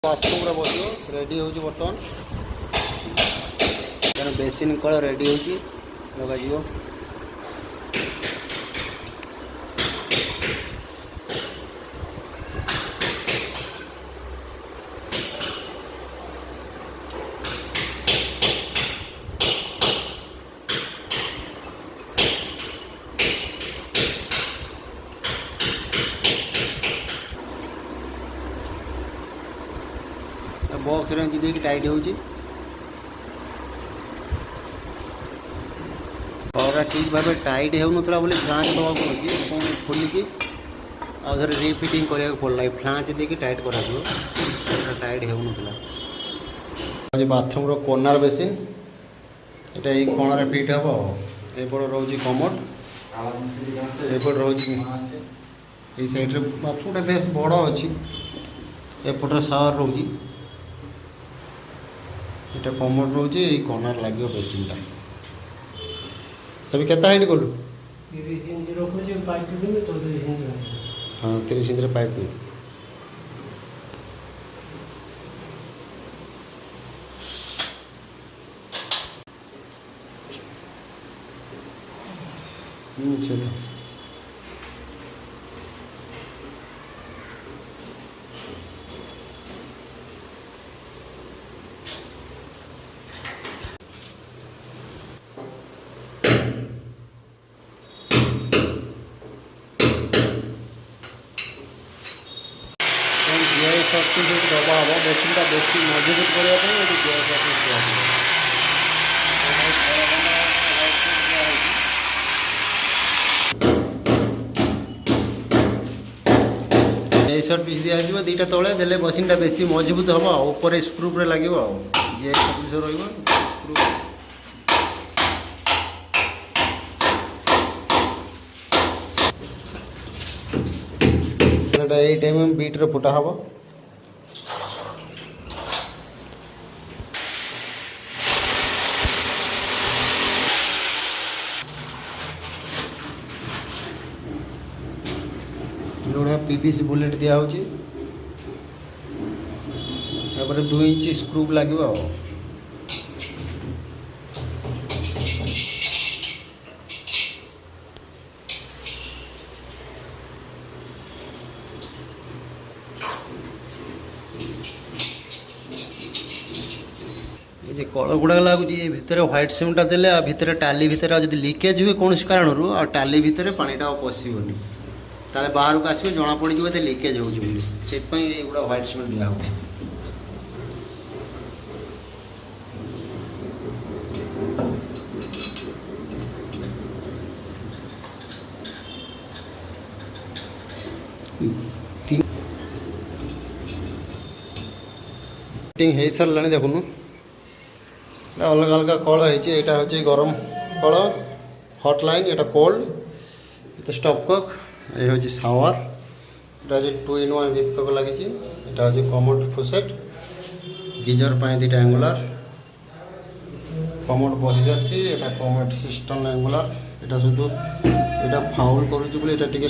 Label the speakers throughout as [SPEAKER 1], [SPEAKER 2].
[SPEAKER 1] ବାଥରୁମ୍ରେ ବସିବ ରେଡ଼ି ହେଉଛି ବର୍ତ୍ତମାନ ତେଣୁ ବେସିନ୍ କଳ ରେଡ଼ି ହେଉଛି ଲଗାଯିବ। बॉक्स रेंज देखिए टाइट होची और ठीक भाव टाइट होनुला बोली फ्लांच दवा पड़े खोलिकी आउ थे रिफिटिंग कराया पड़ा फ्लांच देखिए टाइट करा टाइट होनुला। बाथरूम कर्नर बेसिन यहाँ ये कोणार फिट हम एपट रोच कमोड एपट रोच ये साइड बाथरूम बेस बड़ अच्छी एपटे शावर रोच এটা কমোড রয়েছে এই কর্নার লাগিব বেসিনটা সবই কেতে হাইট কলু
[SPEAKER 2] 30 ইঞ্চি রখুছি পাইপ দেবে 34 ইঞ্চি
[SPEAKER 1] হ্যাঁ 30 ইঞ্চির পাইপ দেবে সেটা शक्ति जो दबा हम बेसिनटा बेसी मजबूत करने शर्ट पीस दिया दीटा तले देले बेसिनटा बेसी मजबूत हम ऊपर स्क्रू लगे जी स्क्रू ये टाइम बीट्रे फुटा हम जोड़ा पीवीसी बुलेट दिया होची 2 इंच स्क्रू लगे कल गुड़ा लगुच भितर व्हाइट सिमेंटा देले भितर टाली भितर जब लिकेज हुए कौन कारण टाली भितर पानीटा पशिबनी ताले बाहर को आसवे जना पड़ जाए लिकेज होगी गुड़ा व्हाइट सिमेंट दिया हो सारा देखुन अलग अलग कल है गरम कल हट लाइन ये कोल्ड स्टॉपकॉक ये हूँ शावर ये 2-in-1 विपकॉक लगी यहाँ हूँ कमोड फुसेट गीजर दुटा एंगुलर कमोड बसी सारी यहाँ कमोड सिस्टम एंगुलर यहाँ शुद्ध यहाँ फाउल करुँचे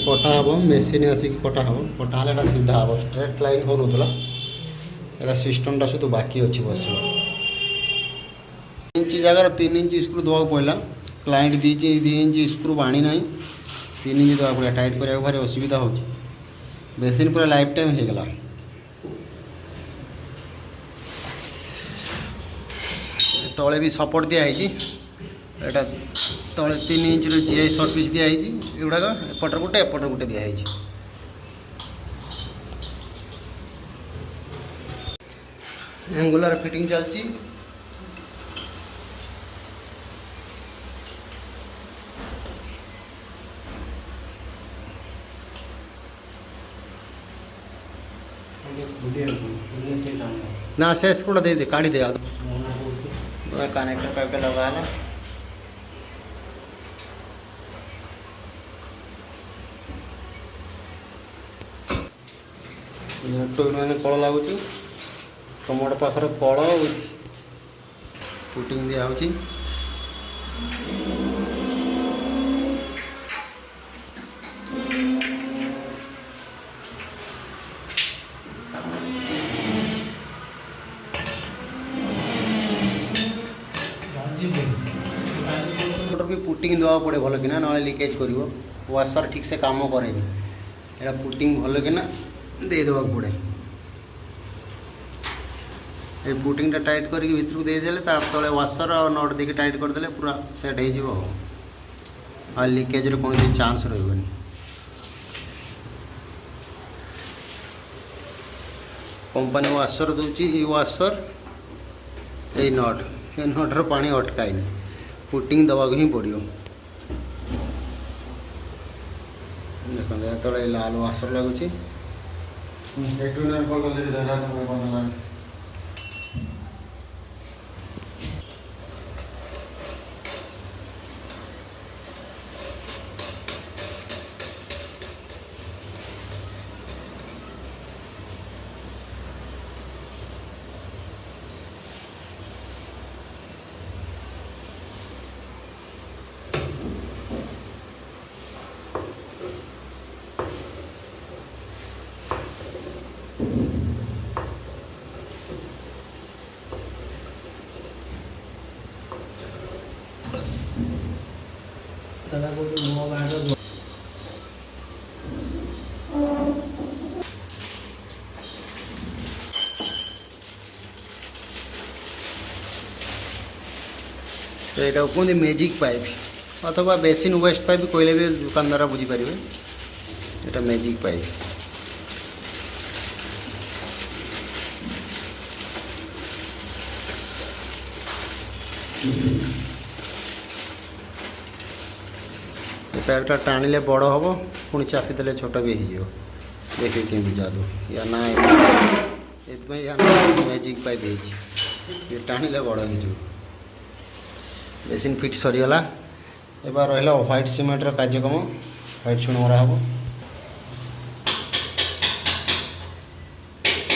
[SPEAKER 1] कटा हम मेसीन आसिक कटा हम कटा सीधा हम स्ट्रेट लाइन हो ना सिस्टमटा शुद्ध बाकी अच्छी बस 3 इंच जगह 3 इंच स्क्रू दवा पड़ा क्लाइंट 2 इंच स्क्रू बाणी ना 3 इंच दवा पड़ा टाइट कराया भारी असुविधा हो बेसिन पूरा लाइफ टाइम हो गला तले भी सपोर्ट दिखाई यहाँ तले 3 इंच जीआई शॉर्ट पीस दिखाई एगुड़ा एपटर गोटे एपटर गोटे दिखाई एंगुलर फिटिंग चलती ना से स्क्रूटा दे काढ़ी दे कनेक्टर पाइपटा लगा है कल लगुच कमोड पाखर कल पुटिंग दिया होची পুটিং দেওয়া পড়ে ভালো কিনা, নহলে লিকেজ করব। ওয়াশার ঠিকসে কামও করেনি, এটা পুটিং ভালো কিনা দিয়ে দেওয়া পড়ে। এই পুটিংটা টাইট করিকি ভিতরକୁ ଦେଇଦେଲେ ତା ତଳେ ୱାସର ଆଉ ନଟ୍ ଦେଇକି ଟାଇଟ୍ କରିଦେଲେ ପୁରା ସେଟ୍ ହେଇଯିବ ଆଉ ଲିକେଜର କୌଣସି ଚାନ୍ସ ରହିବନି। कंपनी वाशर दूची ये वाशर ये नट पानी अटकाएनि, पुटिंग दवा ही पड़ो। देखते जो लाल वाशर लगुच
[SPEAKER 2] दादा को जो मुंह बाहर
[SPEAKER 1] तो यहाँ कहते मैजिक पाइप अथवा बेसिन वेस्ट पाइप कहले भी दुकानदार बुझीपारे। यहाँ मैजिक पाइप पाइपटा टाणिले बड़ हम पुणी चापी देले छोट भी हो। देखिए केमी जादू या ना ये मैजिक पाइप ये टाणिले बड़ हो। बेसिन फिट सरीगला एबार रहा व्हाइट सीमेंटर कार्यक्रम। व्हाइट चून मरा हम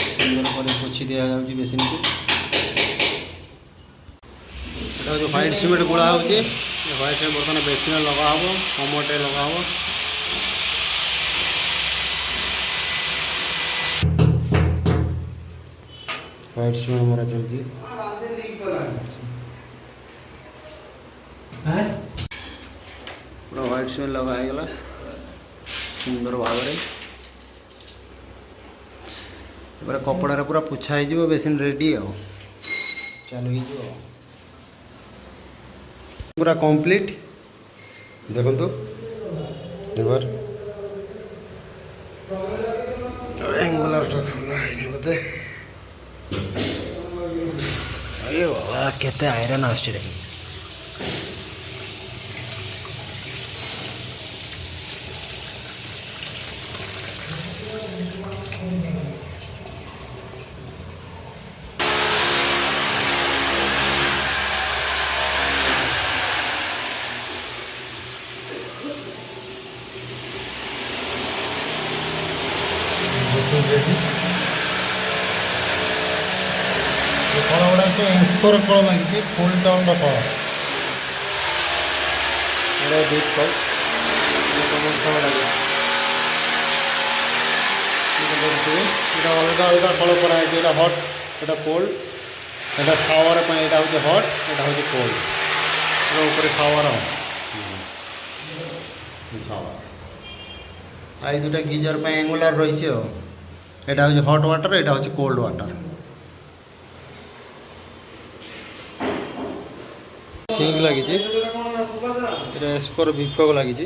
[SPEAKER 1] सुंदर पोछी दि जाऊँगी बेसिन को। जो व्हाइट सीमेंट गोला हो व्हाइट सीमेंट बर्तमान बेसिन लगा हम कमोटे लगा हम। व्हाइट सीमेंट मरा चलती पूरा व्हाइट सीमेंट लगा है सुंदर भाव में कपड़ा पूरा पोछा हो बेसिन रेडी आ चालू हो पूरा कंप्लीट। देखो तो एंगुलर खोला है बोधे। अरे बाबा केते आयरन आस कल गुड़ा एक्सपोर कल लगी फुल टाउन कल डीप कल अलग अलग कल कर हट ये कोल्ड ये सावर यहाँ हूँ हट यहाँ हूँ कोल्ड ऊपर सावर सावर आई दुटा गीजर एंगुलर रही है हूँ हट वाटर यहाँ हूँ कोल्ड वाटर। सिंक लगी एस्कोर विपक लगी।